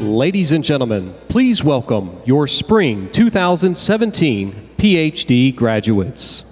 Ladies and gentlemen, please welcome your Spring 2017 PhD graduates.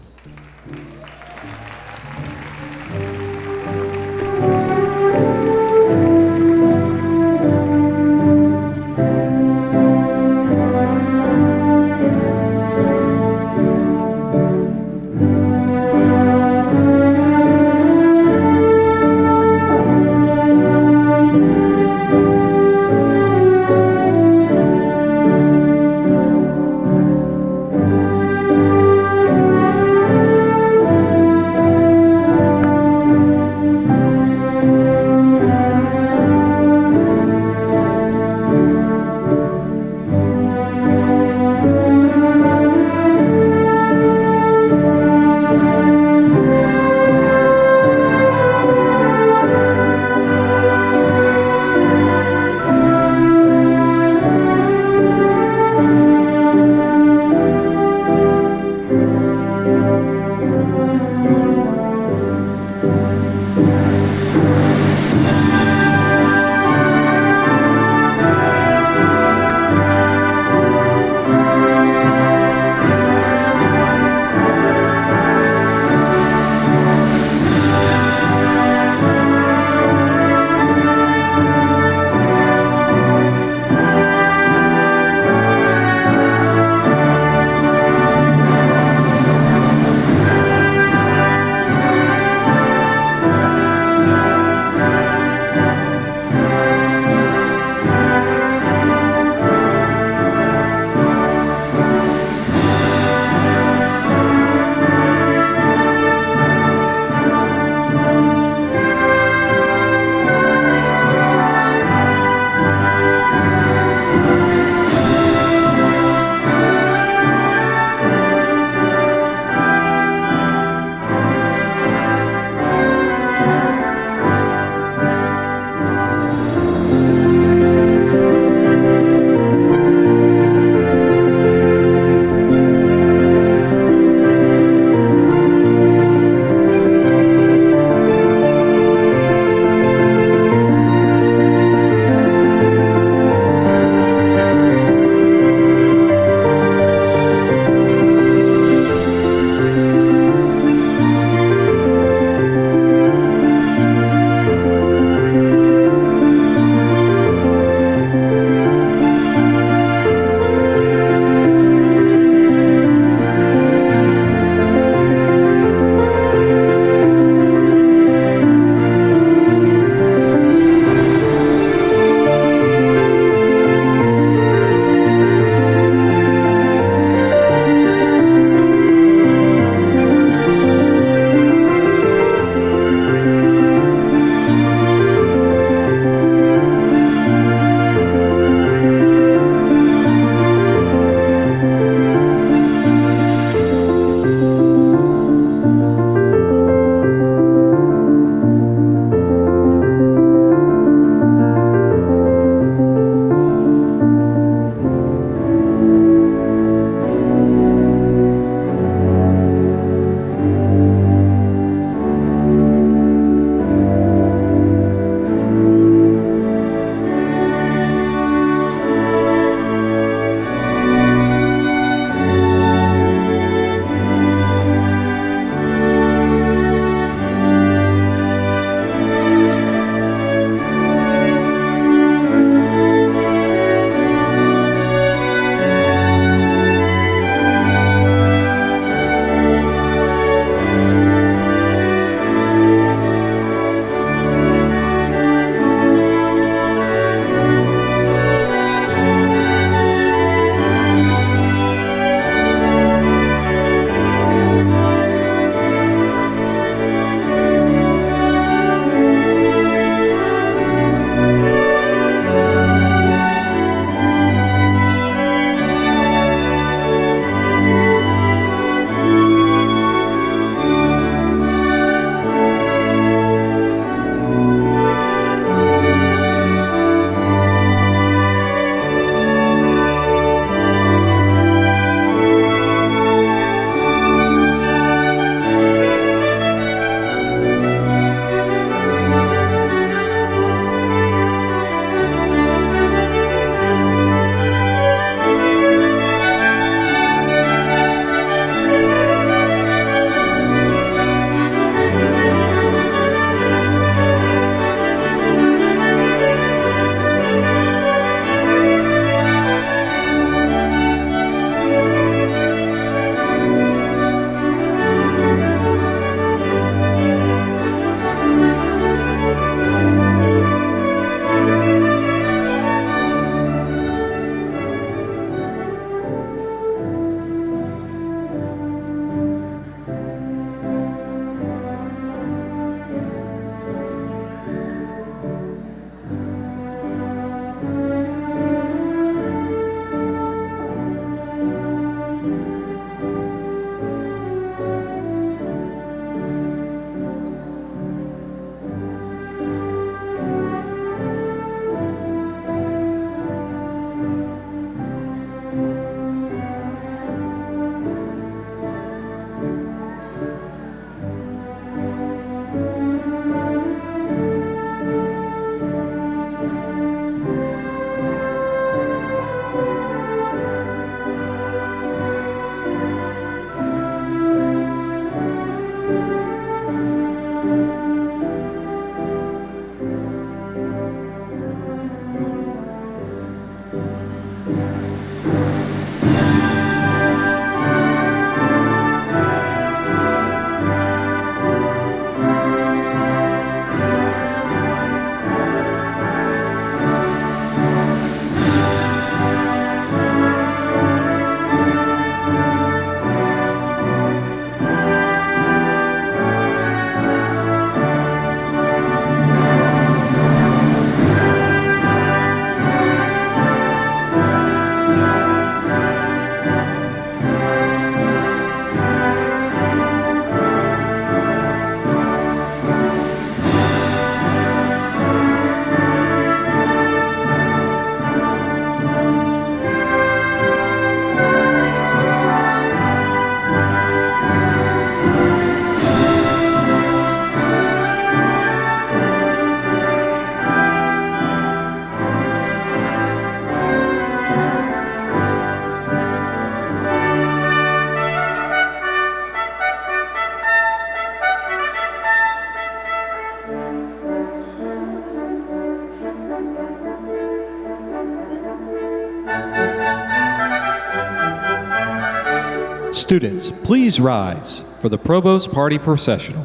Students, please rise for the Provost Party Processional.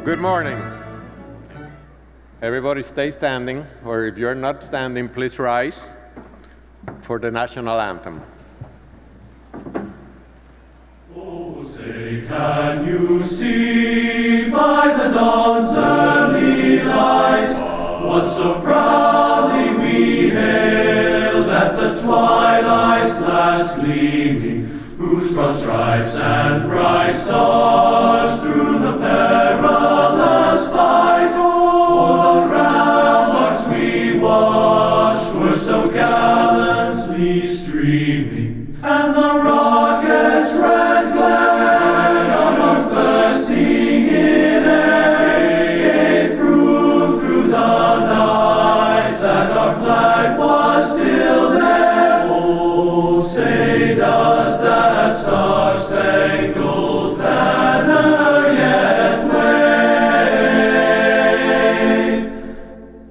Good morning. Everybody stay standing, or if you're not standing, please rise for the national anthem. Oh, say, can you see by the dawn's early light what so proudly we hailed at the twilight's last gleaming, whose broad stripes and bright stars through the perilous fight o'er the ramparts we watched were so gallantly streaming, and the rocket's red glare amongst bursting in air gave proof through the night that our flag was still there. Oh, say does that star-spangled banner yet wave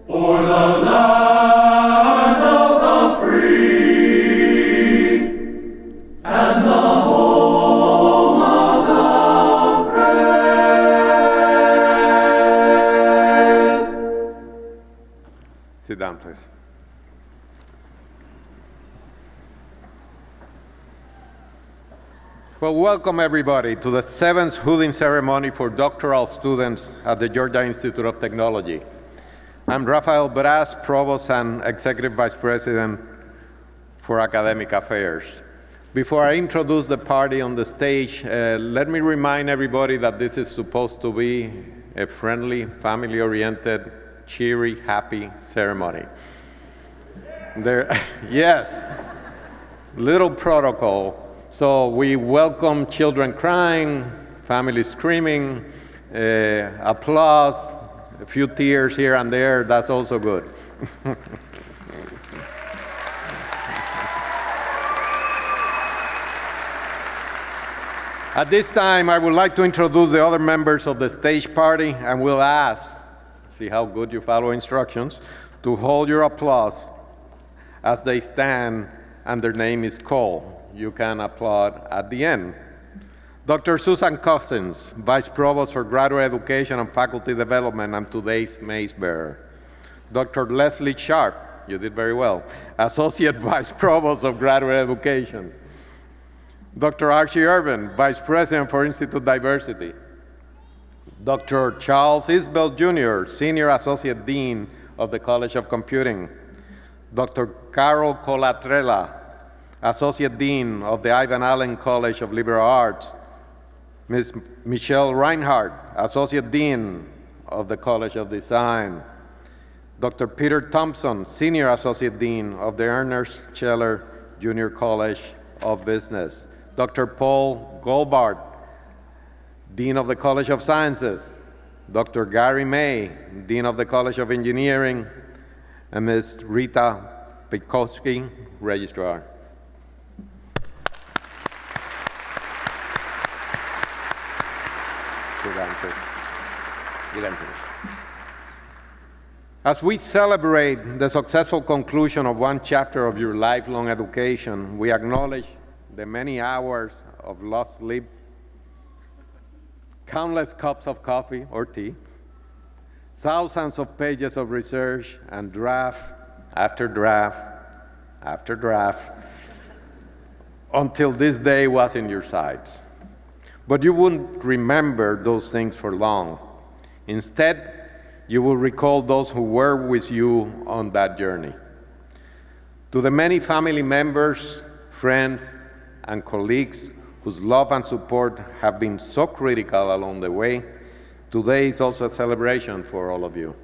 o'er the land of the free and the home of the brave? Sit down, please. Well, welcome everybody to the 7th hooding ceremony for doctoral students at the Georgia Institute of Technology. I'm Rafael Braz, Provost and Executive Vice President for Academic Affairs. Before I introduce the party on the stage, let me remind everybody that this is supposed to be a friendly, family-oriented, cheery, happy ceremony. Yes, little protocol. So we welcome children crying, families screaming, applause, a few tears here and there. That's also good. At this time, I would like to introduce the other members of the stage party, and we'll ask, see how good you follow instructions, to hold your applause as they stand and their name is called. You can applaud at the end. Dr. Susan Cousins, Vice Provost for Graduate Education and Faculty Development, and today's mace bearer. Dr. Leslie Sharp, you did very well, Associate Vice Provost of Graduate Education. Dr. Archie Irvin, Vice President for Institute Diversity. Dr. Charles Isbell, Jr., Senior Associate Dean of the College of Computing. Dr. Carol Colatrella, Associate Dean of the Ivan Allen College of Liberal Arts. Ms. Michelle Reinhardt, Associate Dean of the College of Design. Dr. Peter Thompson, Senior Associate Dean of the Ernest Scheller Junior College of Business. Dr. Paul Goldbart, Dean of the College of Sciences. Dr. Gary May, Dean of the College of Engineering, and Ms. Rita Pikowski, Registrar. As we celebrate the successful conclusion of one chapter of your lifelong education, we acknowledge the many hours of lost sleep, countless cups of coffee or tea, thousands of pages of research, and draft after draft after draft, until this day was in your sights. But you wouldn't remember those things for long. Instead, you will recall those who were with you on that journey. To the many family members, friends, and colleagues whose love and support have been so critical along the way, today is also a celebration for all of you.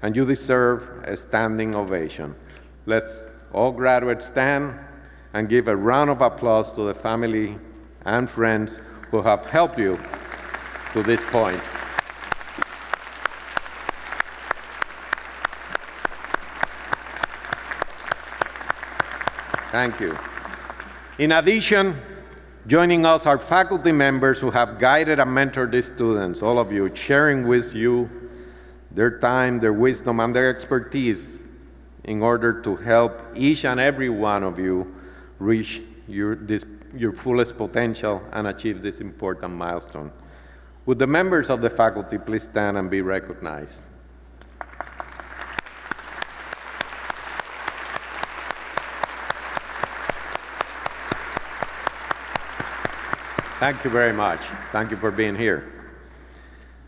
And you deserve a standing ovation. Let's all graduates stand and give a round of applause to the family and friends who have helped you to this point. Thank you. In addition, joining us are faculty members who have guided and mentored these students, all of you, sharing with you their time, their wisdom, and their expertise in order to help each and every one of you reach your fullest potential and achieve this important milestone. Would the members of the faculty please stand and be recognized? Thank you very much. Thank you for being here.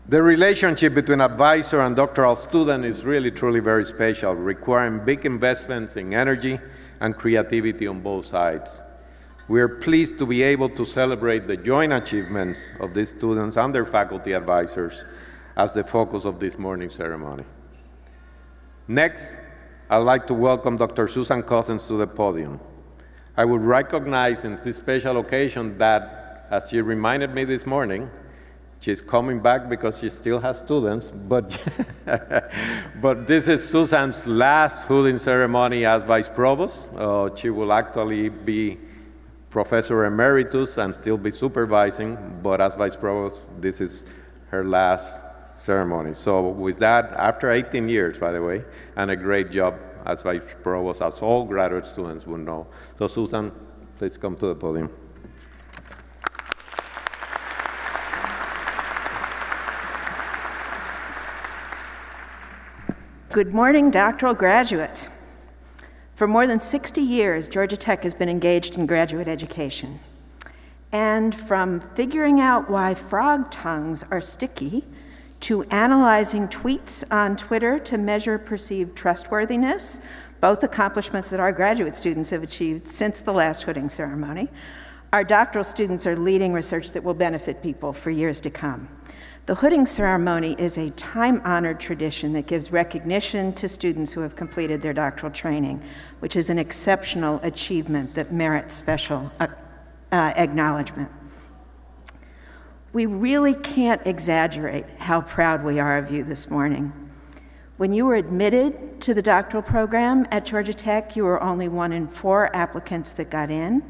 The relationship between advisor and doctoral student is really, truly very special, requiring big investments in energy and creativity on both sides. We are pleased to be able to celebrate the joint achievements of these students and their faculty advisors as the focus of this morning's ceremony. Next, I'd like to welcome Dr. Susan Cousins to the podium. I would recognize in this special occasion that, as she reminded me this morning, she's coming back because she still has students, but, but this is Susan's last hooding ceremony as Vice Provost. She will actually be Professor Emeritus and still be supervising, but as Vice Provost, this is her last ceremony. So with that, after 18 years, by the way, and a great job as Vice Provost, as all graduate students will know. So Susan, please come to the podium. Good morning, doctoral graduates. For more than 60 years, Georgia Tech has been engaged in graduate education. And from figuring out why frog tongues are sticky, to analyzing tweets on Twitter to measure perceived trustworthiness, both accomplishments that our graduate students have achieved since the last hooding ceremony, our doctoral students are leading research that will benefit people for years to come. The hooding ceremony is a time-honored tradition that gives recognition to students who have completed their doctoral training, which is an exceptional achievement that merits special acknowledgement. We really can't exaggerate how proud we are of you this morning. When you were admitted to the doctoral program at Georgia Tech, you were only 1 in 4 applicants that got in.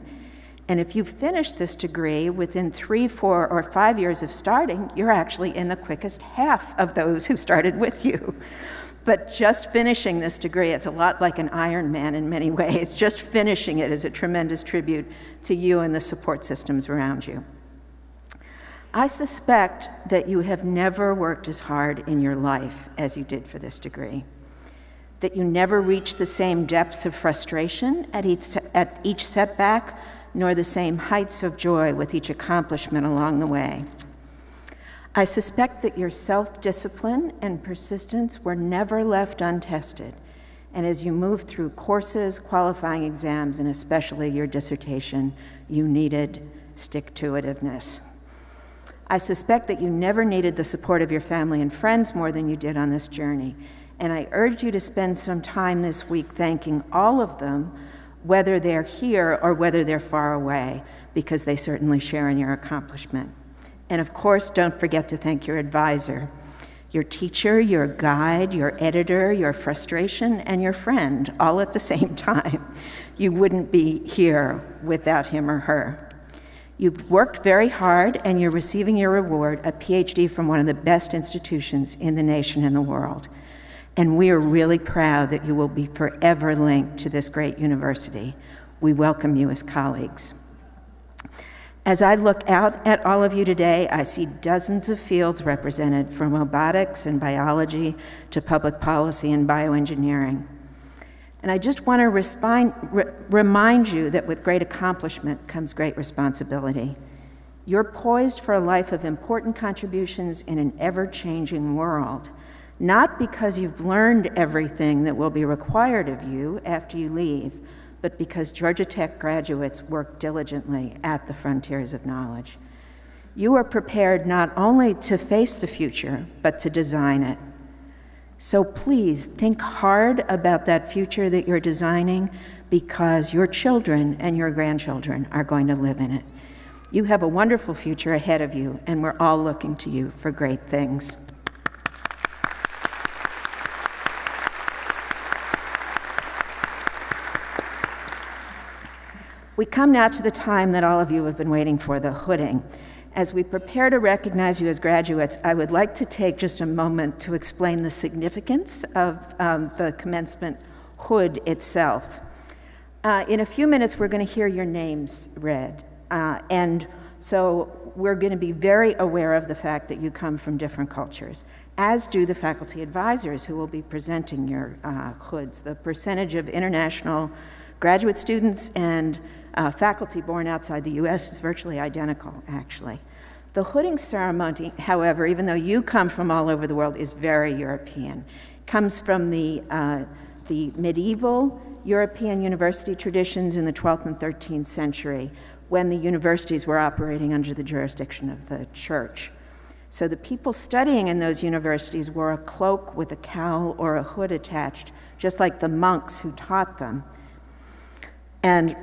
And if you finish this degree within 3, 4, or 5 years of starting, you're actually in the quickest half of those who started with you. But just finishing this degree, it's a lot like an Ironman in many ways. Just finishing it is a tremendous tribute to you and the support systems around you. I suspect that you have never worked as hard in your life as you did for this degree, that you never reached the same depths of frustration at each setback, nor the same heights of joy with each accomplishment along the way. I suspect that your self-discipline and persistence were never left untested, and as you moved through courses, qualifying exams, and especially your dissertation, you needed stick-to-itiveness. I suspect that you never needed the support of your family and friends more than you did on this journey, and I urge you to spend some time this week thanking all of them, whether they're here or whether they're far away, because they certainly share in your accomplishment. And of course, don't forget to thank your advisor, your teacher, your guide, your editor, your frustration, and your friend, all at the same time. You wouldn't be here without him or her. You've worked very hard, and you're receiving your reward, a PhD from one of the best institutions in the nation and the world. And we are really proud that you will be forever linked to this great university. We welcome you as colleagues. As I look out at all of you today, I see dozens of fields represented, from robotics and biology to public policy and bioengineering. And I just want to remind you that with great accomplishment comes great responsibility. You're poised for a life of important contributions in an ever-changing world, not because you've learned everything that will be required of you after you leave, but because Georgia Tech graduates work diligently at the frontiers of knowledge. You are prepared not only to face the future, but to design it. So please think hard about that future that you're designing, because your children and your grandchildren are going to live in it. You have a wonderful future ahead of you, and we're all looking to you for great things. We come now to the time that all of you have been waiting for, the hooding. As we prepare to recognize you as graduates, I would like to take just a moment to explain the significance of the commencement hood itself. In a few minutes, we're going to hear your names read. And so we're going to be very aware of the fact that you come from different cultures, as do the faculty advisors who will be presenting your hoods. The percentage of international graduate students and faculty born outside the US is virtually identical, actually. The hooding ceremony, however, even though you come from all over the world, is very European. It comes from the medieval European university traditions in the 12th and 13th century, when the universities were operating under the jurisdiction of the church. So the people studying in those universities wore a cloak with a cowl or a hood attached, just like the monks who taught them. And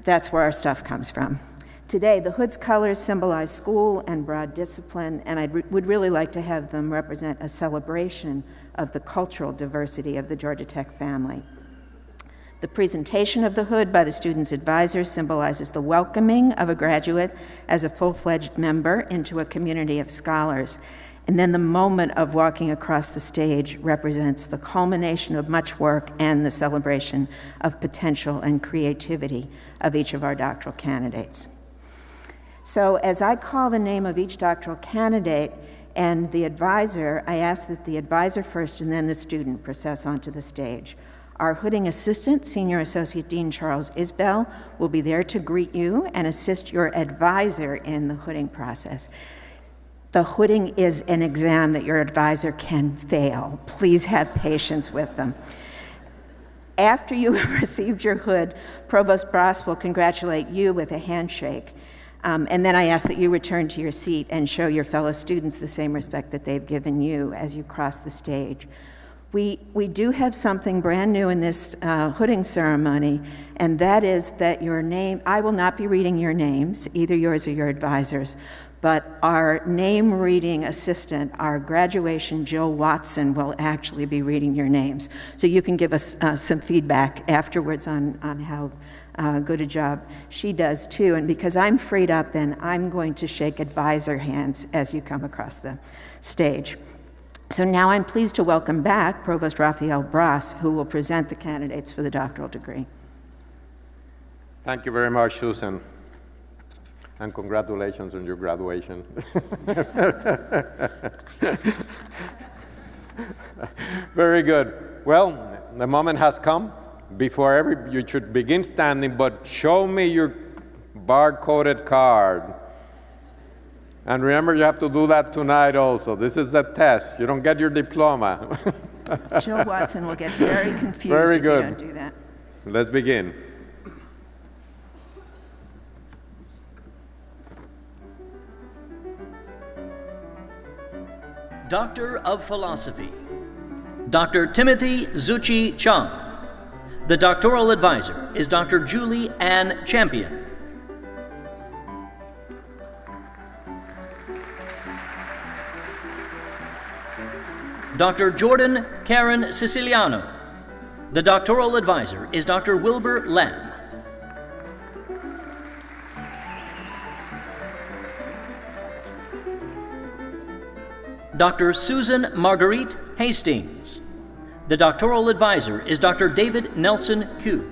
that's where our stuff comes from. Today, the hood's colors symbolize school and broad discipline, and I would really like to have them represent a celebration of the cultural diversity of the Georgia Tech family. The presentation of the hood by the student's advisor symbolizes the welcoming of a graduate as a full-fledged member into a community of scholars. And then the moment of walking across the stage represents the culmination of much work and the celebration of potential and creativity of each of our doctoral candidates. So as I call the name of each doctoral candidate and the advisor, I ask that the advisor first and then the student process onto the stage. Our hooding assistant, Senior Associate Dean Charles Isbell, will be there to greet you and assist your advisor in the hooding process. The hooding is an exam that your advisor can fail. Please have patience with them. After you have received your hood, Provost Bross will congratulate you with a handshake. And then I ask that you return to your seat and show your fellow students the same respect that they've given you as you cross the stage. We do have something brand new in this hooding ceremony, and that is that your name, I will not be reading your names, either yours or your advisors, but our name reading assistant, our graduation Jill Watson, will actually be reading your names. So you can give us some feedback afterwards on how good a job she does too. And because I'm freed up, then I'm going to shake advisor hands as you come across the stage. So now I'm pleased to welcome back Provost Raphael Bras, who will present the candidates for the doctoral degree. Thank you very much, Susan. And congratulations on your graduation. Very good. Well, the moment has come. Before you should begin standing, but show me your barcoded card. And remember, you have to do that tonight also. This is the test. You don't get your diploma. Jill Watson will get very confused Very if good. you don't do that. Let's begin. Doctor of Philosophy, Dr. Timothy Zuchi Chung. The doctoral advisor is Dr. Julie Ann Champion. Dr. Jordan Karen Siciliano. The doctoral advisor is Dr. Wilbur Lamb. Dr. Susan Marguerite Hastings. The doctoral advisor is Dr. David Nelson Koo.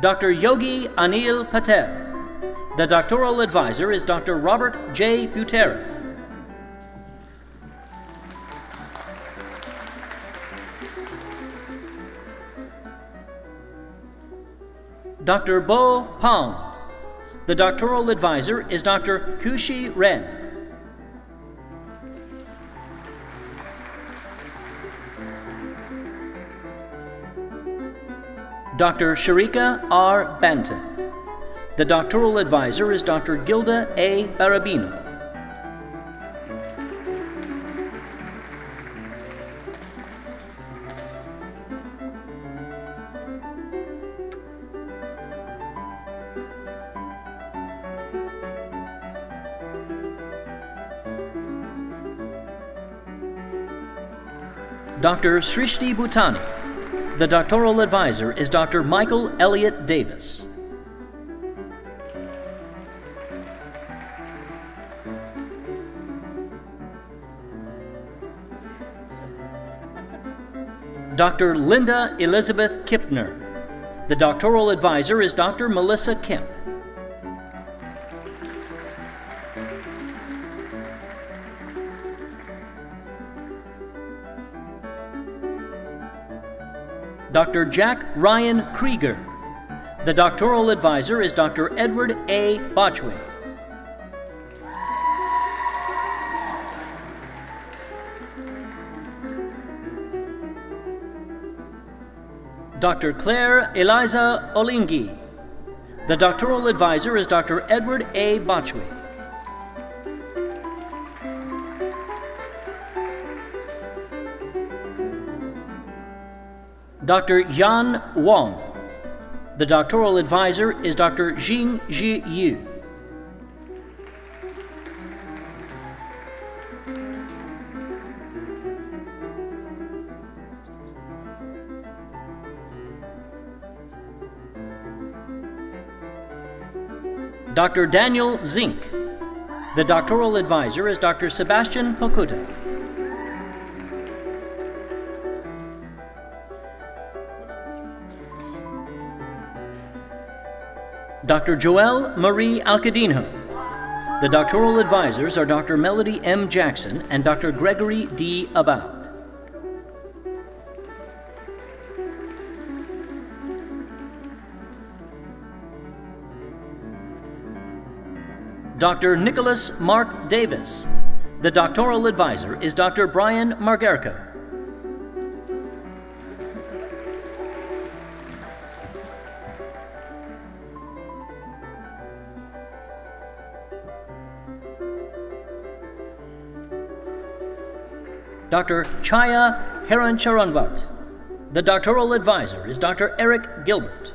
Dr. Yogi Anil Patel. The doctoral advisor is Dr. Robert J. Butera. Dr. Bo Pong. The doctoral advisor is Dr. Kushi Ren. Dr. Sharika R. Banton. The doctoral advisor is Dr. Gilda A. Barabino. Dr. Srishti Bhutani. The doctoral advisor is Dr. Michael Elliott Davis. Dr. Linda Elizabeth Kipner. The doctoral advisor is Dr. Melissa Kemp. Dr. Jack Ryan Krieger. The doctoral advisor is Dr. Edward A. Botchway. Dr. Claire Eliza Olingi. The doctoral advisor is Dr. Edward A. Botchway. Dr. Yan Wong. The doctoral advisor is Dr. Jing Ji Yu. Dr. Daniel Zink. The doctoral advisor is Dr. Sebastian Pokuta. Dr. Joelle Marie Alcadino. The doctoral advisors are Dr. Melody M. Jackson and Dr. Gregory D. Aboud. Dr. Nicholas Mark Davis. The doctoral advisor is Dr. Brian Margerko. Dr. Chaya Herancharanvat. The doctoral advisor is Dr. Eric Gilbert.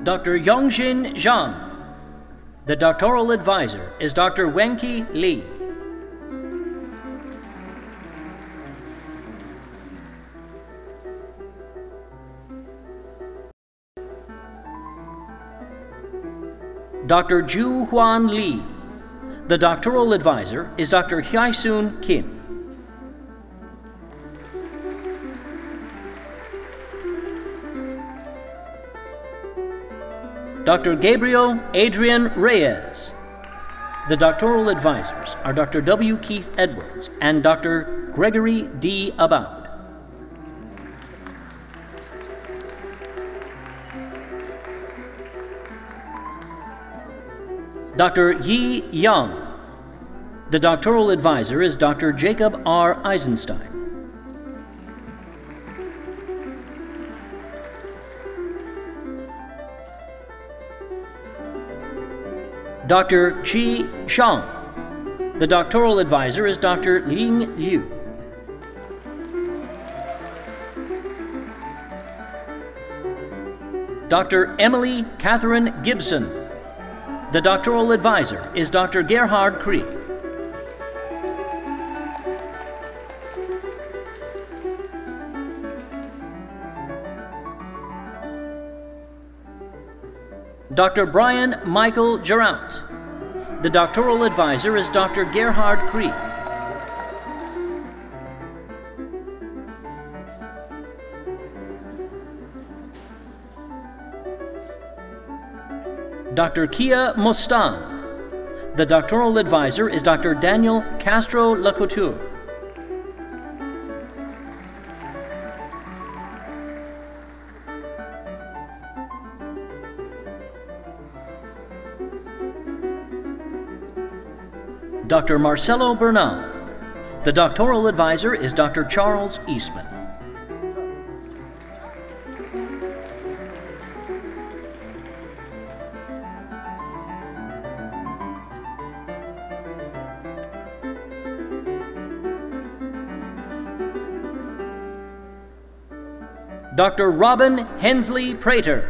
Dr. Yongjin Zhang. The doctoral advisor is Dr. Wenqi Li. Dr. Ju Huan Li. The doctoral advisor is Dr. Hyesun Kim. Dr. Gabriel Adrian Reyes. The doctoral advisors are Dr. W. Keith Edwards and Dr. Gregory D. Aboud. Dr. Yi Yang. The doctoral advisor is Dr. Jacob R. Eisenstein. Dr. Qi Shang. The doctoral advisor is Dr. Ling Liu. Dr. Emily Catherine Gibson. The doctoral advisor is Dr. Gerhard Krieg. Dr. Brian Michael Geraut. The doctoral advisor is Dr. Gerhard Krieg. Dr. Kia Mostan. The doctoral advisor is Dr. Daniel Castro Lacouture. Dr. Marcelo Bernal. The doctoral advisor is Dr. Charles Eastman. Dr. Robin Hensley Prater.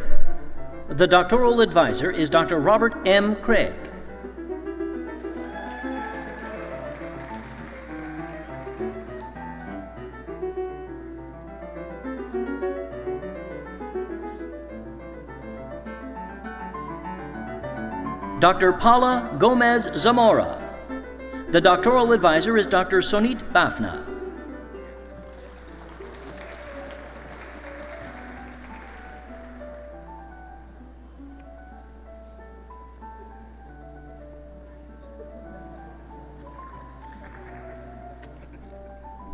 The doctoral advisor is Dr. Robert M. Craig. Dr. Paula Gomez Zamora. The doctoral advisor is Dr. Sonit Bafna.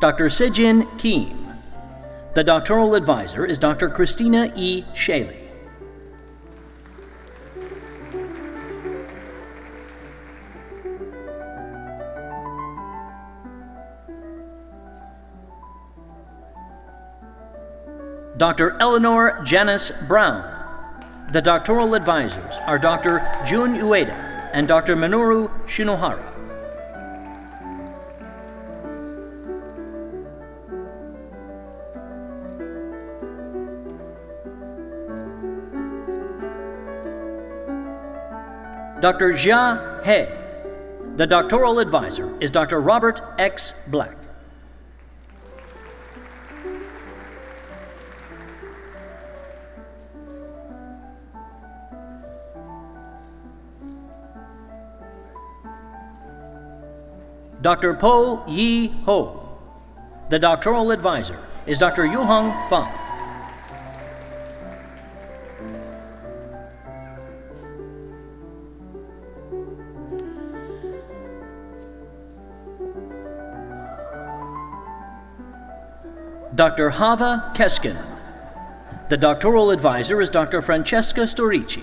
Dr. Sejin Kim. The doctoral advisor is Dr. Christina E. Shaley. Dr. Eleanor Janice Brown. The doctoral advisors are Dr. Jun Ueda and Dr. Minoru Shinohara. Dr. Jia He. The doctoral advisor is Dr. Robert X. Black. Dr. Po Yi Ho. The doctoral advisor is Dr. Yuhong Fang. Dr. Hava Keskin. The doctoral advisor is Dr. Francesca Storici.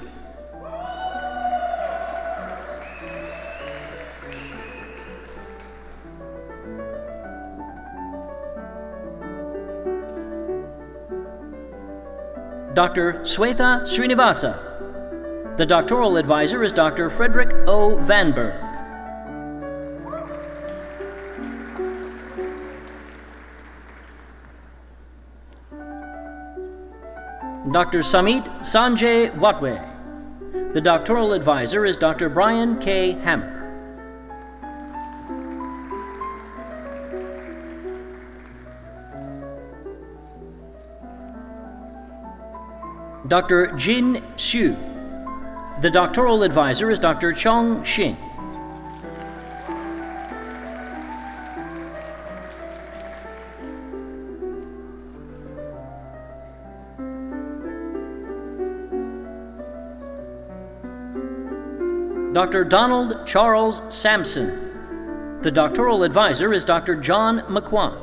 Dr. Swetha Srinivasa. The doctoral advisor is Dr. Frederick O. Vanberg. Dr. Samit Sanjay Watwe. The doctoral advisor is Dr. Brian K. Hammer. Dr. Jin Xu. The doctoral advisor is Dr. Chong Xing. Dr. Donald Charles Sampson. The doctoral advisor is Dr. John McQuan.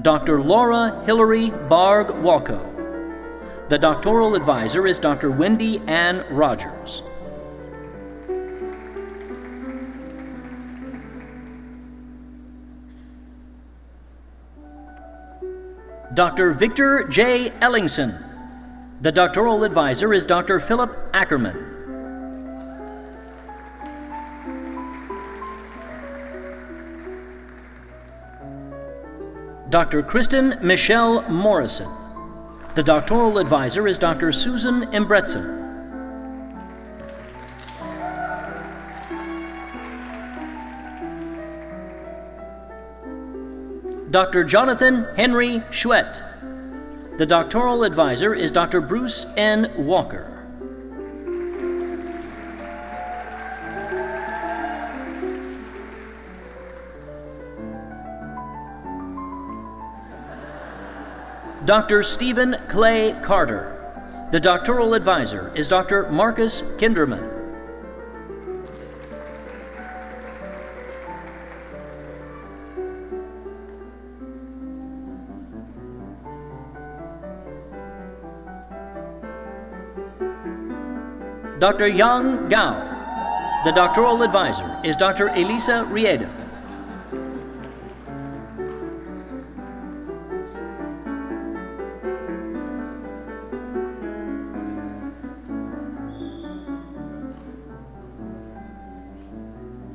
Dr. Laura Hillary Barg Walco. The doctoral advisor is Dr. Wendy Ann Rogers. Dr. Victor J. Ellingson. The doctoral advisor is Dr. Philip Ackerman. Dr. Kristen Michelle Morrison. The doctoral advisor is Dr. Susan Embretson. Dr. Jonathan Henry Schwett. The doctoral advisor is Dr. Bruce N. Walker. Dr. Stephen Clay Carter. The doctoral advisor is Dr. Marcus Kinderman. Dr. Yang Gao. The doctoral advisor is Dr. Elisa Riedo.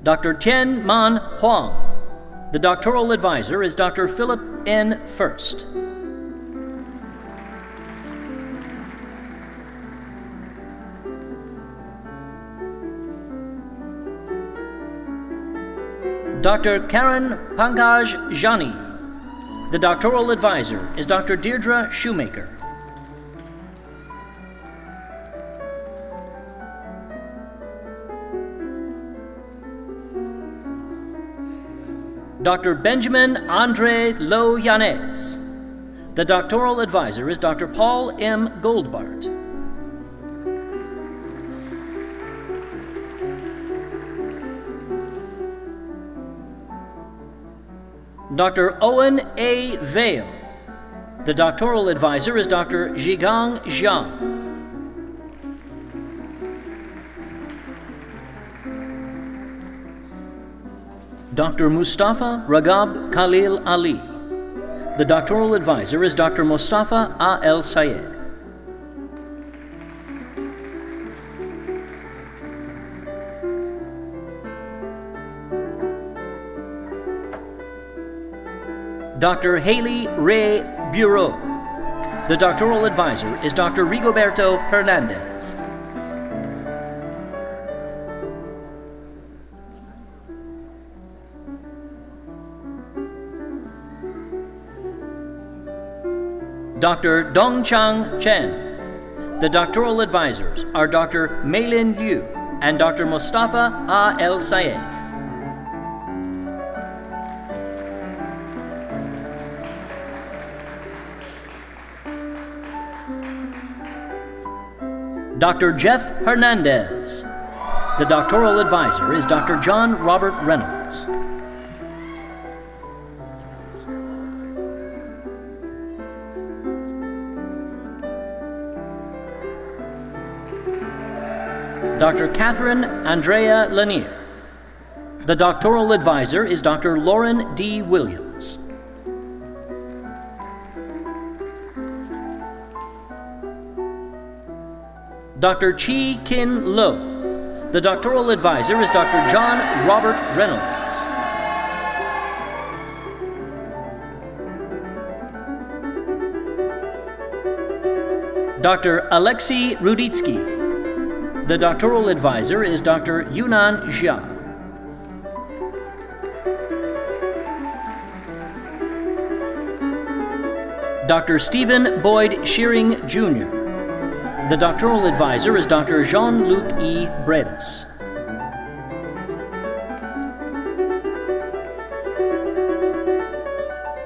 Dr. Tien Man Huang. The doctoral advisor is Dr. Philip N. First. Dr. Karen Pankaj Jani. The doctoral advisor is Dr. Deirdre Shoemaker. Dr. Benjamin Andre Lo Yanez. The doctoral advisor is Dr. Paul M. Goldbart. Dr. Owen A. Vale. The doctoral advisor is Dr. Zhigang Zhang. Dr. Mustafa Ragab Khalil Ali. The doctoral advisor is Dr. Mustafa A. El Sayed. Dr. Haley Ray Bureau. The doctoral advisor is Dr. Rigoberto Hernandez. Dr. Dongchang Chen. The doctoral advisors are Dr. Meilin Liu and Dr. Mustafa A. El Sayed. Dr. Jeff Hernandez. The doctoral advisor is Dr. John Robert Reynolds. Dr. Catherine Andrea Lanier. The doctoral advisor is Dr. Lauren D. Williams. Dr. Chi Kin Lo. The doctoral advisor is Dr. John Robert Reynolds. Dr. Alexei Ruditsky. The doctoral advisor is Dr. Yunan Jia. Dr. Stephen Boyd Shearing, Jr. The doctoral advisor is Dr. Jean-Luc E. Bredas.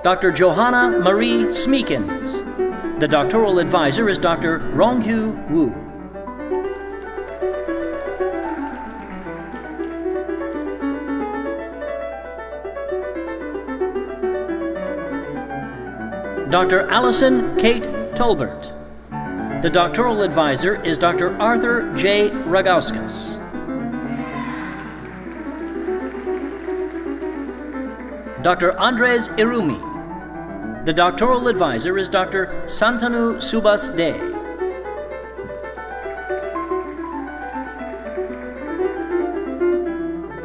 Dr. Johanna Marie Smeekins. The doctoral advisor is Dr. Ronghu Wu. Dr. Allison Kate Tolbert. The doctoral advisor is Dr. Arthur J. Ragauskas. Dr. Andres Irumi. The doctoral advisor is Dr. Santanu Subas De.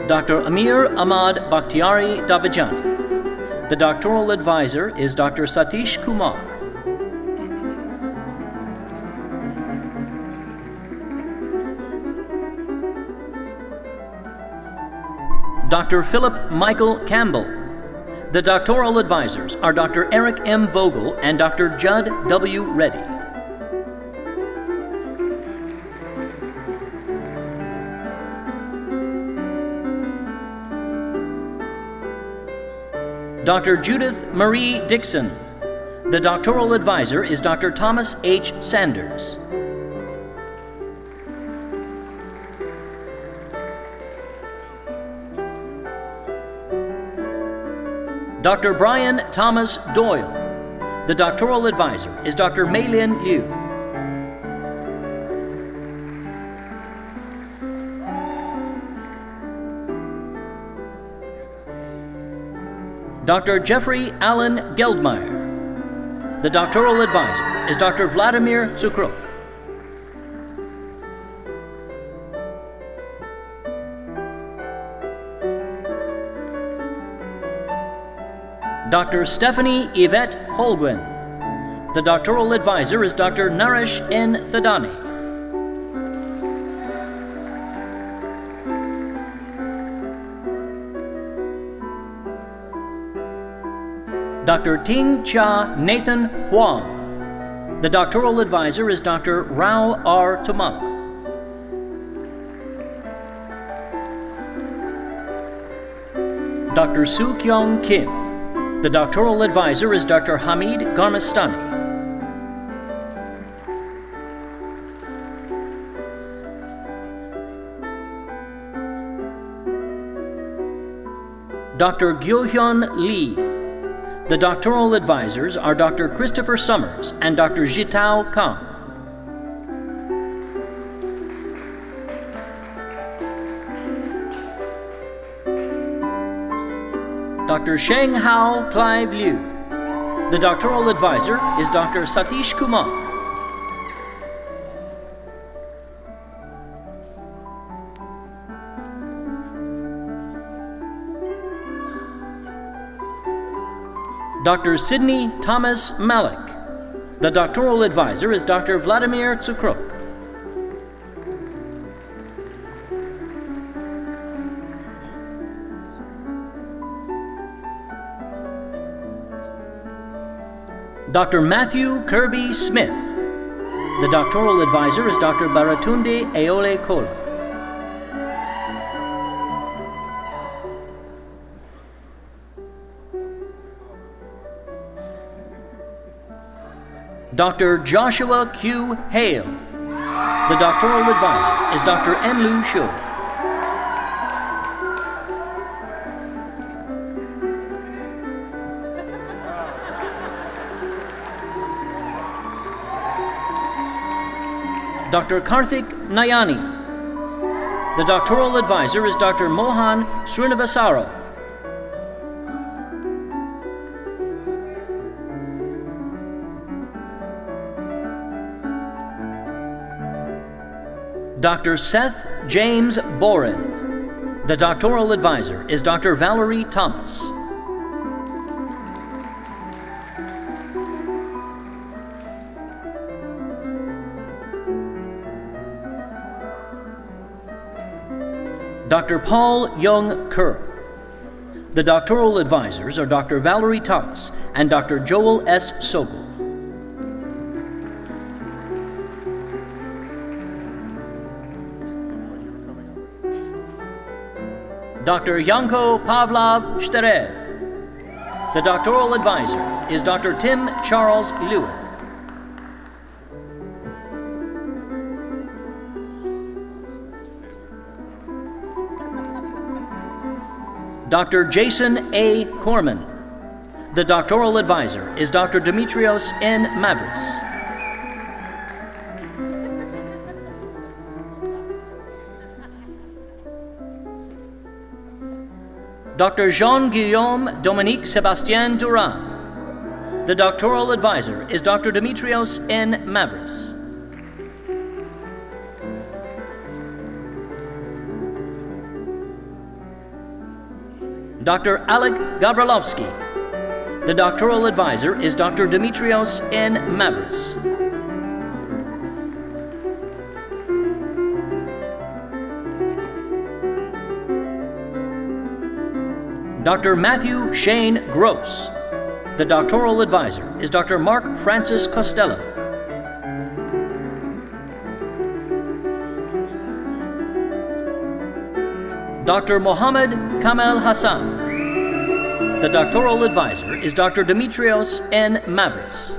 Dr. Amir Ahmad Bakhtiari Davijani. The doctoral advisor is Dr. Satish Kumar. Dr. Philip Michael Campbell. The doctoral advisors are Dr. Eric M. Vogel and Dr. Judd W. Reddy. Dr. Judith Marie Dixon. The doctoral advisor is Dr. Thomas H. Sanders. Dr. Brian Thomas Doyle. The doctoral advisor is Dr. Meilin Liu. Dr. Jeffrey Allen Geldmeyer. The doctoral advisor is Dr. Vladimir Cukruk. Dr. Stephanie Yvette Holguin. The doctoral advisor is Dr. Naresh N. Thadani. Dr. Ting Cha Nathan Huang. The doctoral advisor is Dr. Rao R. Tumala. Dr. Soo Kyung Kim. The doctoral advisor is Dr. Hamid Garmestani. Dr. Gyo-hyun Lee. The doctoral advisors are Dr. Christopher Summers and Dr. Jitao Kang. Dr. Sheng Hao Clive Liu. The doctoral advisor is Dr. Satish Kumar. Dr. Sidney Thomas Malik. The doctoral advisor is Dr. Vladimir Cukruk. Dr. Matthew Kirby Smith. The doctoral advisor is Dr. Baratunde Aole Kola. Dr. Joshua Q. Hale. The doctoral advisor is Dr. Enlu Shu. Dr. Karthik Nayani. The doctoral advisor is Dr. Mohan Srinivasarao. Dr. Seth James Boren. The doctoral advisor is Dr. Valerie Thomas. Dr. Paul Young Kerr. The doctoral advisors are Dr. Valerie Thomas and Dr. Joel S. Sokol. Dr. Yanko Pavlov Shterev. The doctoral advisor is Dr. Tim Charles Lewin. Dr. Jason A. Corman. The doctoral advisor is Dr. Dimitrios N. Mavris. Dr. Jean-Guillaume Dominique Sébastien Durand. The doctoral advisor is Dr. Dimitrios N. Mavris. Dr. Alec Gavrilovsky. The doctoral advisor is Dr. Dimitrios N. Mavris. Dr. Matthew Shane Gross. The doctoral advisor is Dr. Mark Francis Costello. Dr. Mohammed Kamel Hassan. The doctoral advisor is Dr. Dimitrios N. Mavris.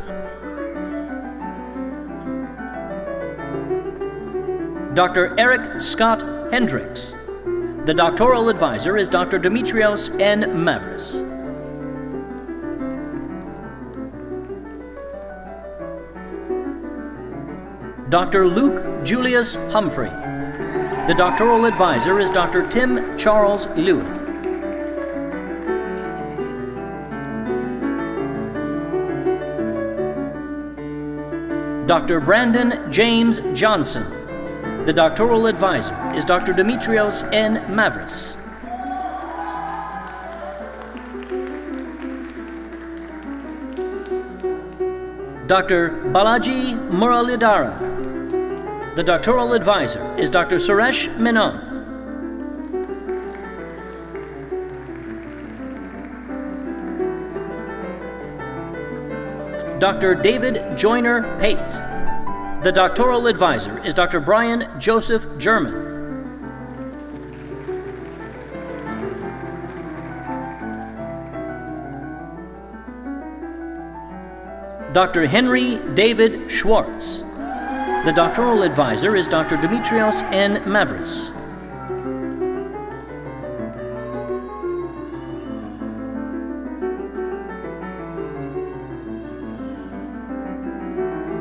Dr. Eric Scott Hendricks. The doctoral advisor is Dr. Dimitrios N. Mavris. Dr. Luke Julius Humphrey. The doctoral advisor is Dr. Tim Charles Lewin. Dr. Brandon James Johnson. The doctoral advisor is Dr. Dimitrios N. Mavris. Dr. Balaji Muralidhara. The doctoral advisor is Dr. Suresh Menon. Dr. David Joyner Pate. The doctoral advisor is Dr. Brian Joseph German. Dr. Henry David Schwartz. The doctoral advisor is Dr. Dimitrios N. Mavris.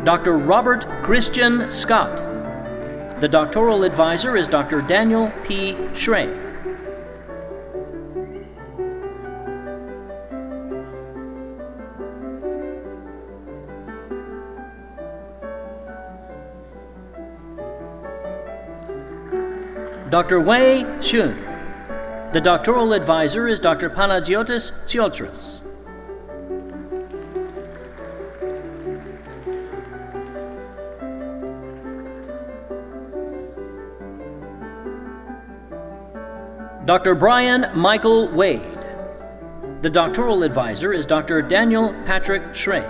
Dr. Robert Christian Scott. The doctoral advisor is Dr. Daniel P. Schrey. Dr. Wei Xun. The doctoral advisor is Dr. Panagiotis Tsiotras. Dr. Brian Michael Wade. The doctoral advisor is Dr. Daniel Patrick Schrey.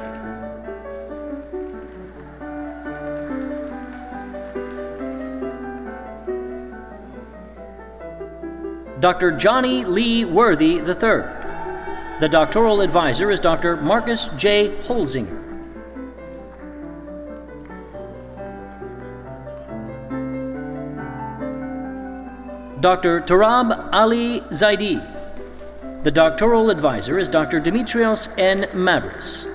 Dr. Johnny Lee Worthy III. The doctoral advisor is Dr. Marcus J. Holzinger. Dr. Tarab Ali Zaidi. The doctoral advisor is Dr. Dimitrios N. Mavris.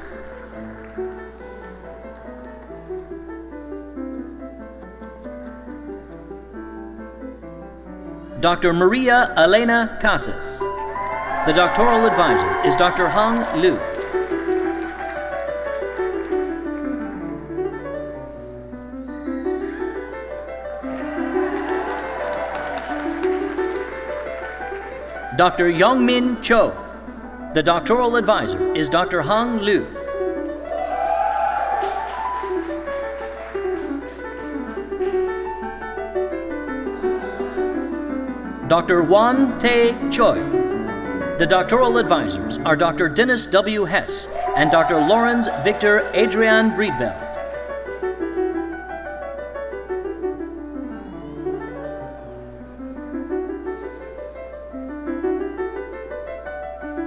Dr. Maria Elena Casas. The doctoral advisor is Dr. Hong Liu. Dr. Youngmin Cho. The doctoral advisor is Dr. Hong Liu. Dr. Wan Tae Choi. The doctoral advisors are Dr. Dennis W. Hess and Dr. Lawrence Victor Adrian Breedveld.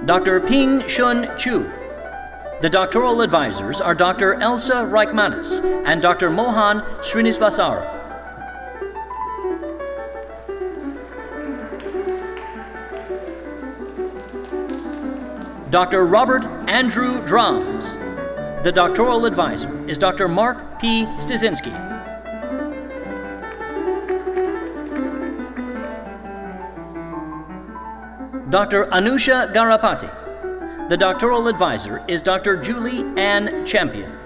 Dr. Ping Shun Chu. The doctoral advisors are Dr. Elsa Reichmanis and Dr. Mohan Srinivasara. Dr. Robert Andrew Drams. The doctoral advisor is Dr. Mark P. Stizinski. Dr. Anusha Garapati. The doctoral advisor is Dr. Julie Ann Champion.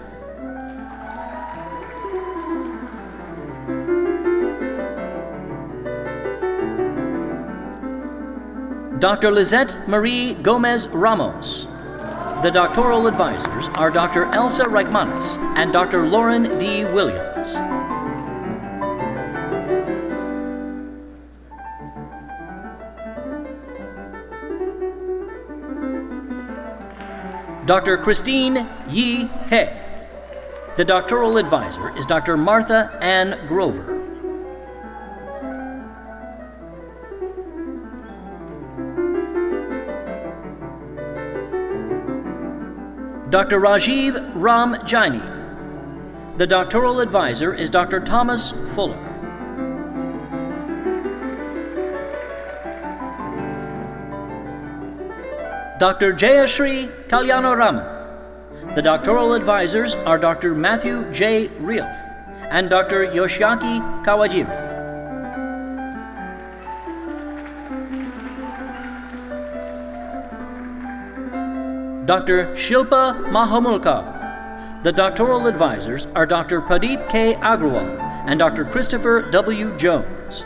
Dr. Lizette Marie Gomez Ramos. The doctoral advisors are Dr. Elsa Reichmanis and Dr. Lauren D. Williams. Dr. Christine Yi He. The doctoral advisor is Dr. Martha Ann Grover. Dr. Rajiv Ram Jaini. The doctoral advisor is Dr. Thomas Fuller. Dr. Jayashri Kalyanaraman. The doctoral advisors are Dr. Matthew J. Rielf and Dr. Yoshiaki Kawajiri. Dr. Shilpa Mahamulkar. The doctoral advisors are Dr. Pradeep K. Agrawal and Dr. Christopher W. Jones.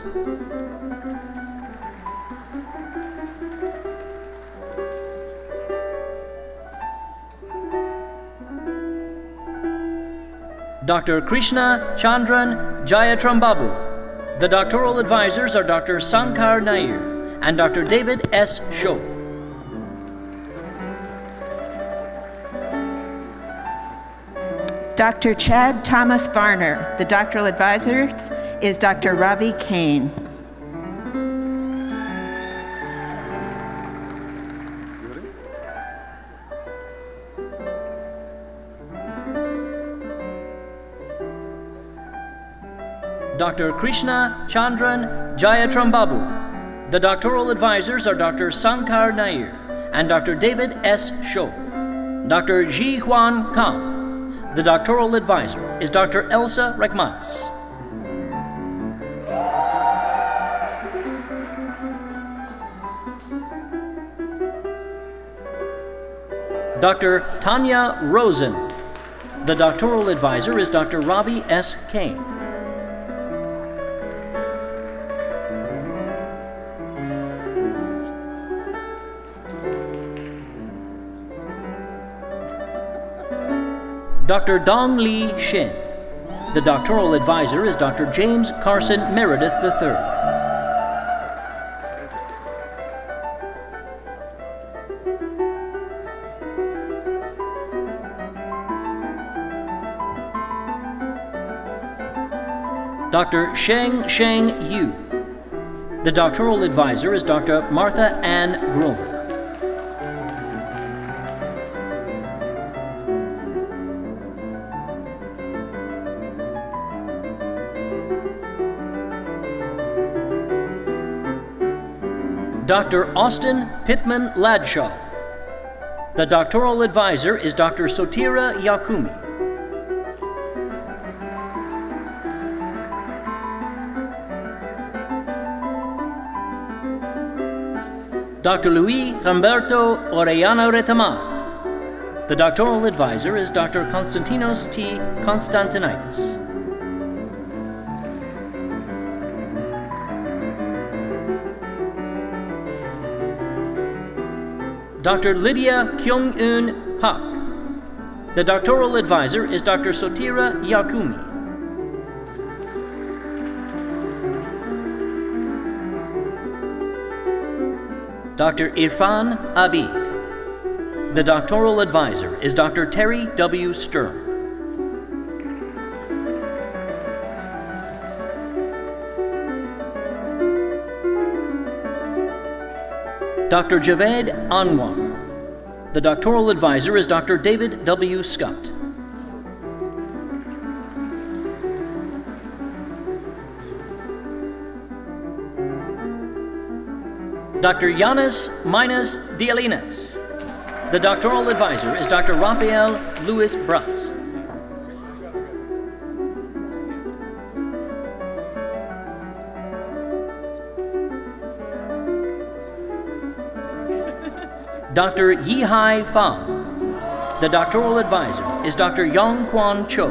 Dr. Krishna Chandran Jayatrambabu. The doctoral advisors are Dr. Sankar Nair and Dr. David S. Shaw. Dr. Chad Thomas Varner. The doctoral advisor is Dr. Ravi Kane. Dr. Krishna Chandran Jayatrambabu. The doctoral advisors are Dr. Sankar Nair and Dr. David S. Shaw. Dr. Ji Huan Kang. The doctoral advisor is Dr. Elsa Reichmanis. Dr. Tanya Rosen. The doctoral advisor is Dr. Ravi S. Kane. Dr. Dong Lee Shin. The doctoral advisor is Dr. James Carson Meredith III. Dr. Sheng Yu. The doctoral advisor is Dr. Martha Ann Grover. Dr. Austin Pittman Ladshaw. The doctoral advisor is Dr. Sotira Yakumi. Dr. Luis Humberto Orellana Retama. The doctoral advisor is Dr. Konstantinos T. Konstantinidis. Dr. Lydia Kyung-eun Pak. The doctoral advisor is Dr. Sotira Yakumi. Dr. Irfan Abid. The doctoral advisor is Dr. Terry W. Sturm. Dr. Javed Anwar. The doctoral advisor is Dr. David W. Scott. Dr. Yanis Minas Dialinas. The doctoral advisor is Dr. Raphael Louis Brutz. Dr. Yihai Fa. The doctoral advisor is Dr. Yong Kwan Cho.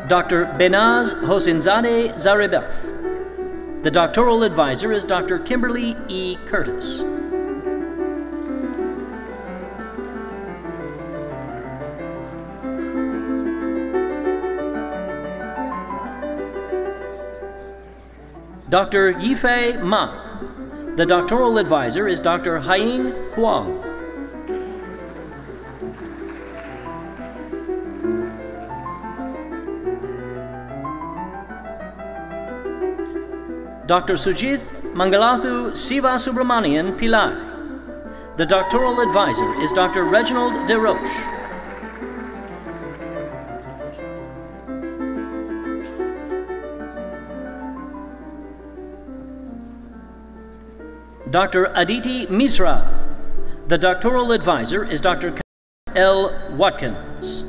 Dr. Benaz Hosinzadeh Zaribaf. The doctoral advisor is Dr. Kimberly E. Curtis. Dr. Yifei Ma. The doctoral advisor is Dr. Haiying Huang. Dr. Sujith Mangalathu Siva Subramanian Pillai. The doctoral advisor is Dr. Reginald DeRoche. Dr. Aditi Misra. The doctoral advisor is Dr. L. Watkins.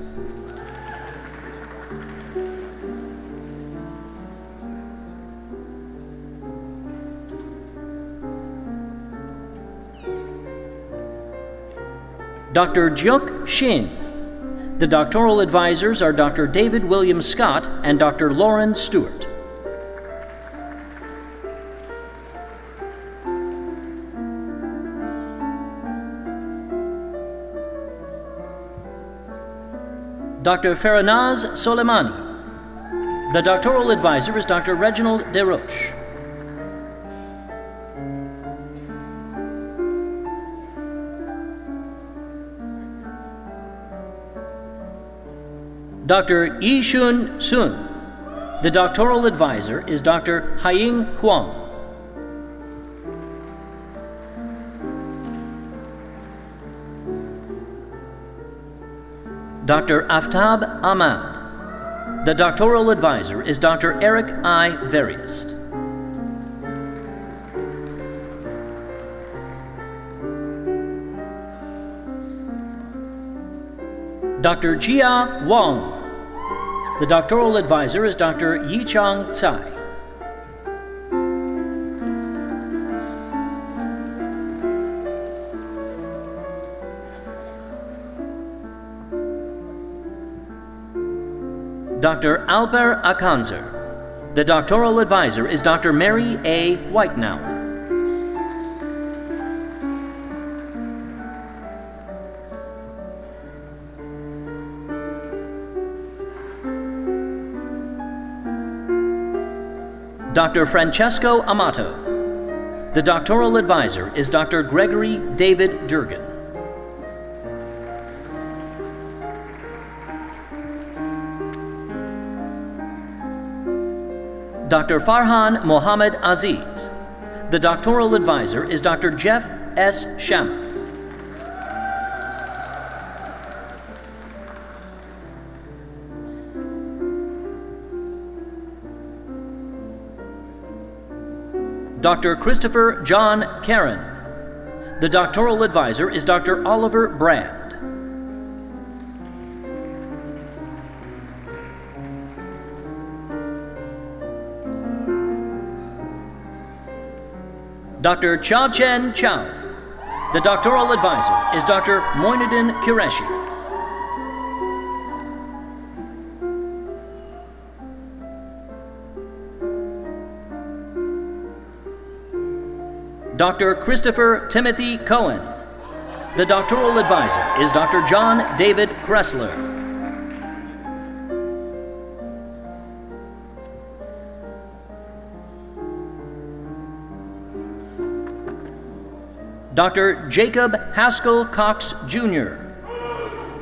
Dr. Juk Shin. The doctoral advisors are Dr. David William Scott and Dr. Lauren Stewart. Dr. Faranaz Soleimani. The doctoral advisor is Dr. Reginald DeRoche. Dr. Yishun Sun. The doctoral advisor is Dr. Haiying Huang. Dr. Aftab Ahmad. The doctoral advisor is Dr. Eric I. Veriest. Dr. Jia Wang. The doctoral advisor is Dr. Yichang Tsai. Dr. Alper Akanzer. The doctoral advisor is Dr. Mary A. Whitenauer. Dr. Francesco Amato. The doctoral advisor is Dr. Gregory David Durgan. Dr. Farhan Mohammed Aziz. The doctoral advisor is Dr. Jeff S. Shamak. Dr. Christopher John Karen. The doctoral advisor is Dr. Oliver Brand. Dr. Cha Chen Chow. The doctoral advisor is Dr. Moinuddin Qureshi. Dr. Christopher Timothy Cohen. The doctoral advisor is Dr. John David Kressler. Dr. Jacob Haskell Cox, Jr.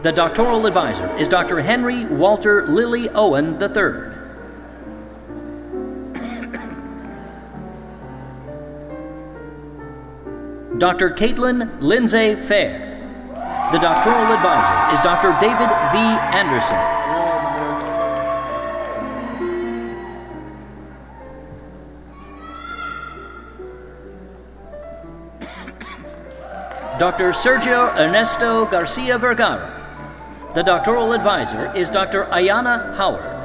The doctoral advisor is Dr. Henry Walter Lilly Owen III. Dr. Caitlin Lindsay Fair. The doctoral advisor is Dr. David V. Anderson. Dr. Sergio Ernesto Garcia Vergara. The doctoral advisor is Dr. Ayana Howard.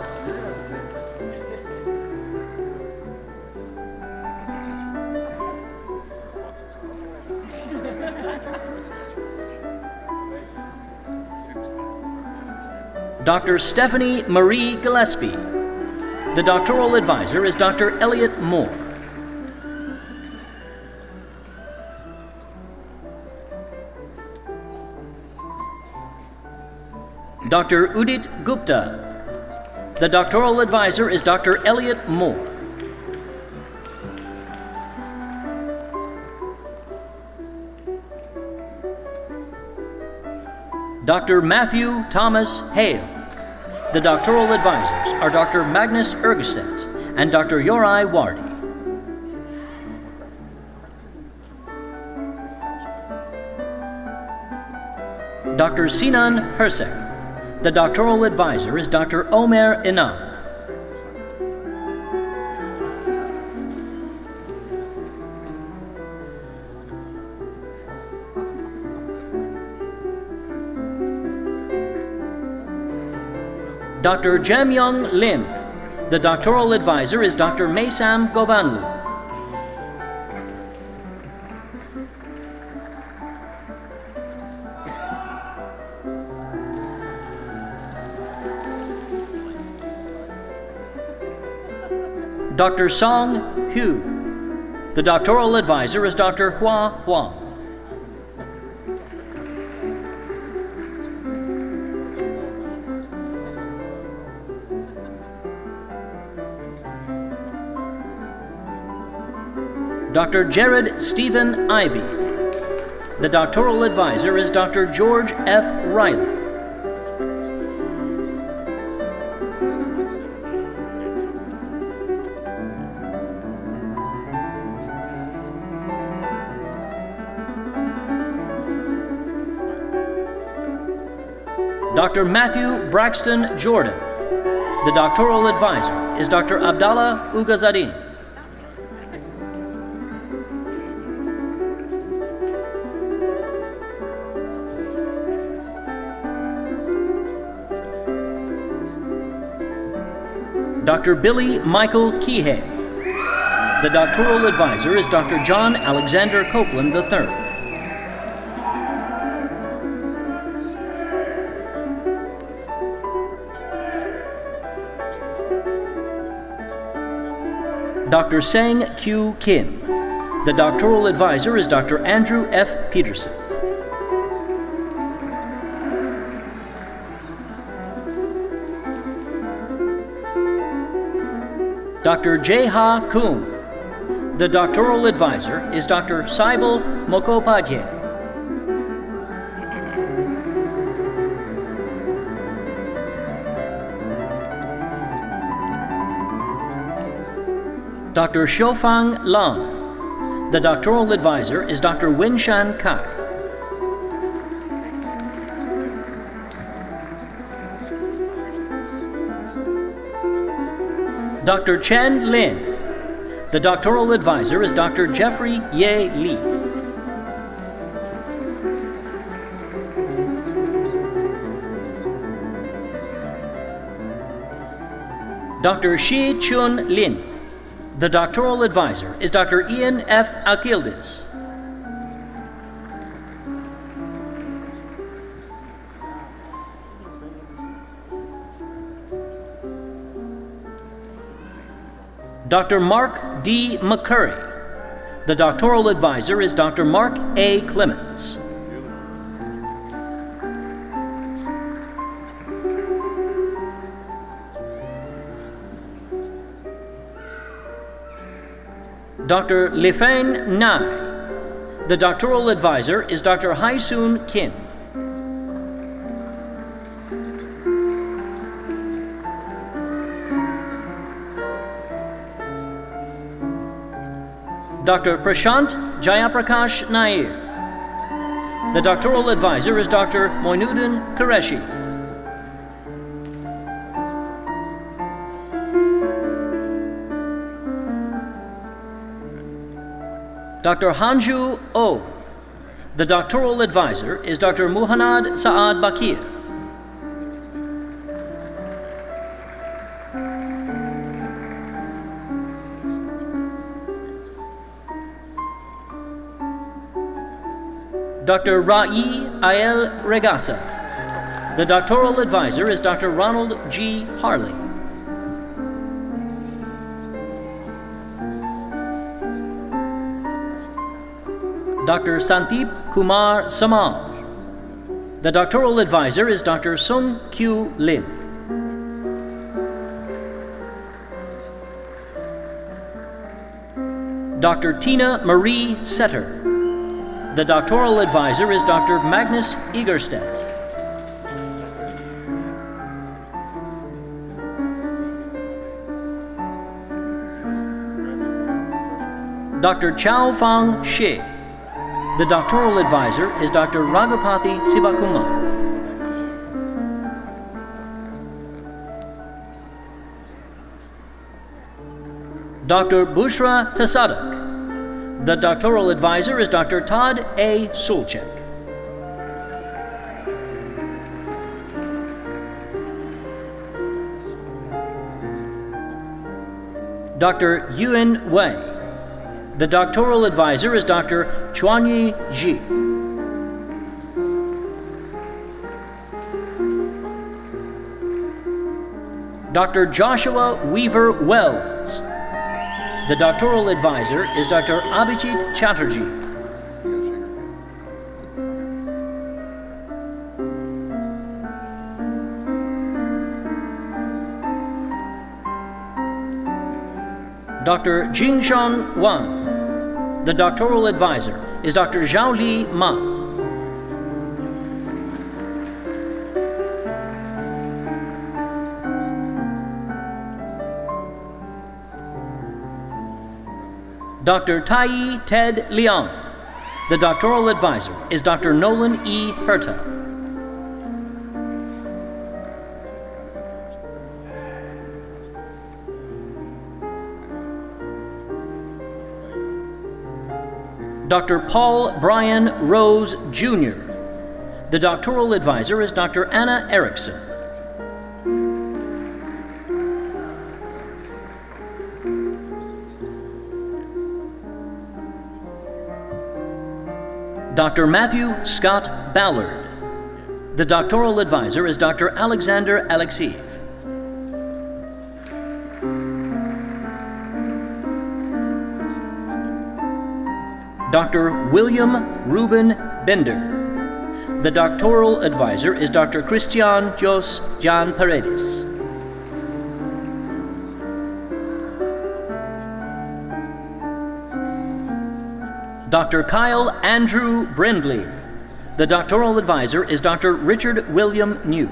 Dr. Stephanie Marie Gillespie. The doctoral advisor is Dr. Elliot Moore. Dr. Udit Gupta. The doctoral advisor is Dr. Elliot Moore. Dr. Matthew Thomas Hale. The doctoral advisors are Dr. Magnus Ergestedt and Dr. Yorai Wardi. Dr. Sinan Hersek. The doctoral advisor is Dr. Omer Inan. Dr. Jamyong Lim. The doctoral advisor is Dr. Maysam Govanlu. Dr. Song Hu. The doctoral advisor is Dr. Hua Huang. Dr. Jared Stephen Ivey. The doctoral advisor is Dr. George F. Riley. Dr. Matthew Braxton Jordan. The doctoral advisor is Dr. Abdallah Ugazadin. Dr. Billy Michael Kihei. The doctoral advisor is Dr. John Alexander Copeland III. Dr. Sang Kyu Kim. The doctoral advisor is Dr. Andrew F. Peterson. Dr. Jeha Kum. The doctoral advisor is Dr. Saibal Mukhopadhyay. Dr. Shofang Lang. The doctoral advisor is Dr. Winshan Kai. Dr. Chen Lin. The doctoral advisor is Dr. Jeffrey Ye Lee. Dr. Shi Chun Lin. The doctoral advisor is Dr. Ian F. Alkildis. Dr. Mark D. McCurry. The doctoral advisor is Dr. Mark A. Clements. Dr. Lifeng Nai. The doctoral advisor is Dr. Hai-soon Kim. Dr. Prashant Jayaprakash Nair. The doctoral advisor is Dr. Moinuddin Qureshi. Dr. Hanju O. The doctoral advisor is Dr. Muhannad Saad Bakir. Dr. Ra'i Ael Regasa. The doctoral advisor is Dr. Ronald G. Harley. Dr. Sandeep Kumar Samaj. The doctoral advisor is Dr. Sung Kyu Lim. Dr. Tina Marie Setter. The doctoral advisor is Dr. Magnus Egerstedt. Dr. Chow Fang Shi. The doctoral advisor is Dr. Raghupati Sivakumar. Dr. Bushra Tasadak. The doctoral advisor is Dr. Todd A. Sulchek. Dr. Yuen Wei. The doctoral advisor is Dr. Chuanyi Ji. Dr. Joshua Weaver Wells. The doctoral advisor is Dr. Abhijit Chatterjee. Dr. Jingshan Wang. The doctoral advisor is Dr. Zhaoli Ma. Dr. Tai Ted Liang. The doctoral advisor is Dr. Nolan E. Hertel. Dr. Paul Brian Rose, Jr. The doctoral advisor is Dr. Anna Erickson. Dr. Matthew Scott Ballard. The doctoral advisor is Dr. Alexander Alexeev. Dr. William Ruben Bender. The doctoral advisor is Dr. Christian Jos Jan Paredes. Dr. Kyle Andrew Brindley. The doctoral advisor is Dr. Richard William New.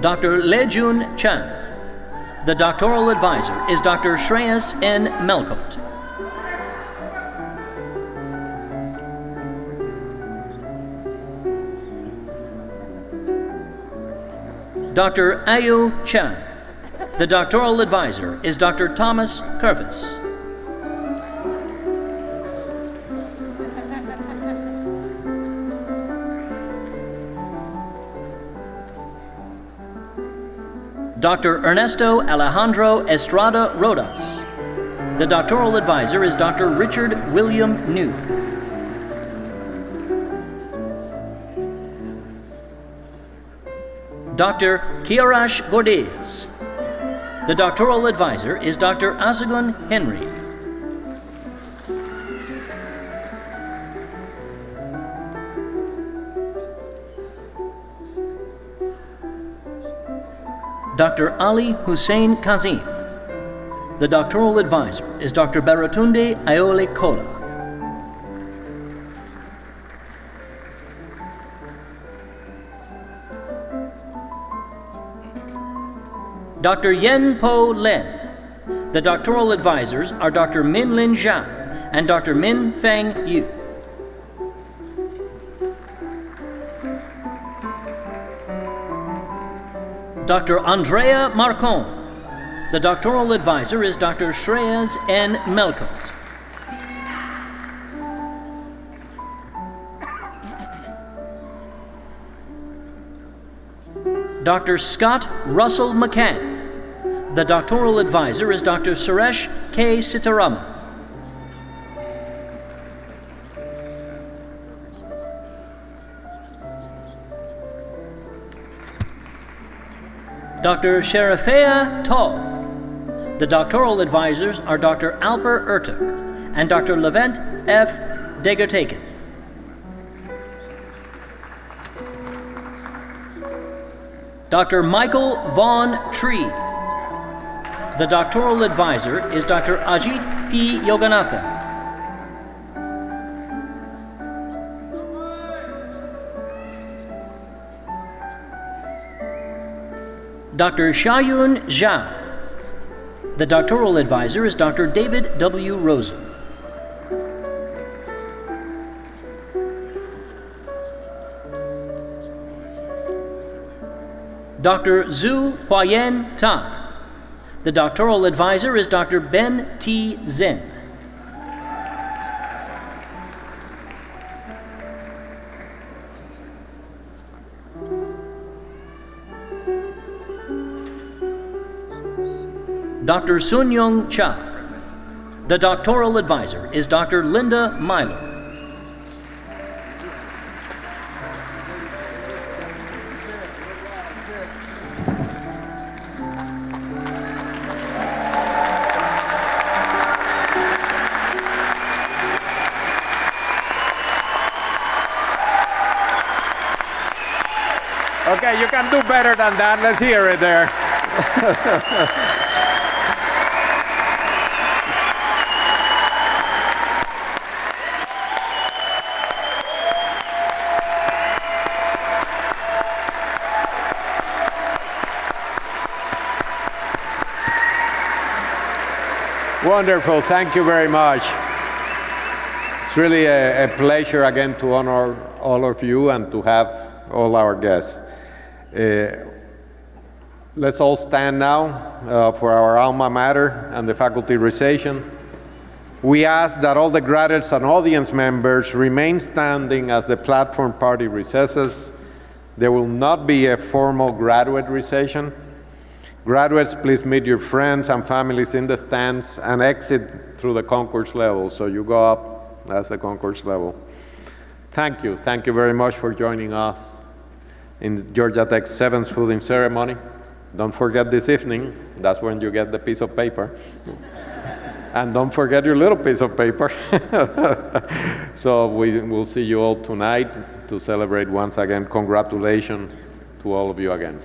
Dr. Lejun Chan. The doctoral advisor is Dr. Shreyas N. Melkote. Dr. Ayu Chan. The doctoral advisor is Dr. Thomas Curvis. Dr. Ernesto Alejandro Estrada Rodas. The doctoral advisor is Dr. Richard William New. Dr. Kiarash Gordiz. The doctoral advisor is Dr. Asagun Henry. Dr. Ali Hussein Kazim. The doctoral advisor is Dr. Baratunde Aole Kola. Dr. Yen Po Len. The doctoral advisors are Dr. Min Lin Zhao and Dr. Min Feng Yu. Dr. Andrea Marcon. The doctoral advisor is Dr. Shreyas N. Melkote. Dr. Scott Russell McCann. The doctoral advisor is Dr. Suresh K. Sitaraman. Dr. Sherifea Tall. The doctoral advisors are Dr. Alper Ertug and Dr. Levent F. Degertaken. Dr. Michael Vaughn Tree. The doctoral advisor is Dr. Ajit P. Yoganathan. Dr. Shayun Zhao. The doctoral advisor is Dr. David W. Rosen. Dr. Zhu Huayan Tan. The doctoral advisor is Dr. Ben T. Zin. Dr. Sun Young Cha. The doctoral advisor is Dr. Linda Milo. Okay, you can do better than that. Let's hear it there. Wonderful. Thank you very much. It's really a pleasure again to honor all of you and to have all our guests. Let's all stand now for our alma mater and the faculty recession. We ask that all the graduates and audience members remain standing as the platform party recesses. There will not be a formal graduate recession. Graduates, please meet your friends and families in the stands and exit through the concourse level. So you go up, that's the concourse level. Thank you. Thank you very much for joining us in Georgia Tech's 7th hooding ceremony. Don't forget this evening, that's when you get the piece of paper. And don't forget your little piece of paper. So we will see you all tonight to celebrate once again. Congratulations to all of you again.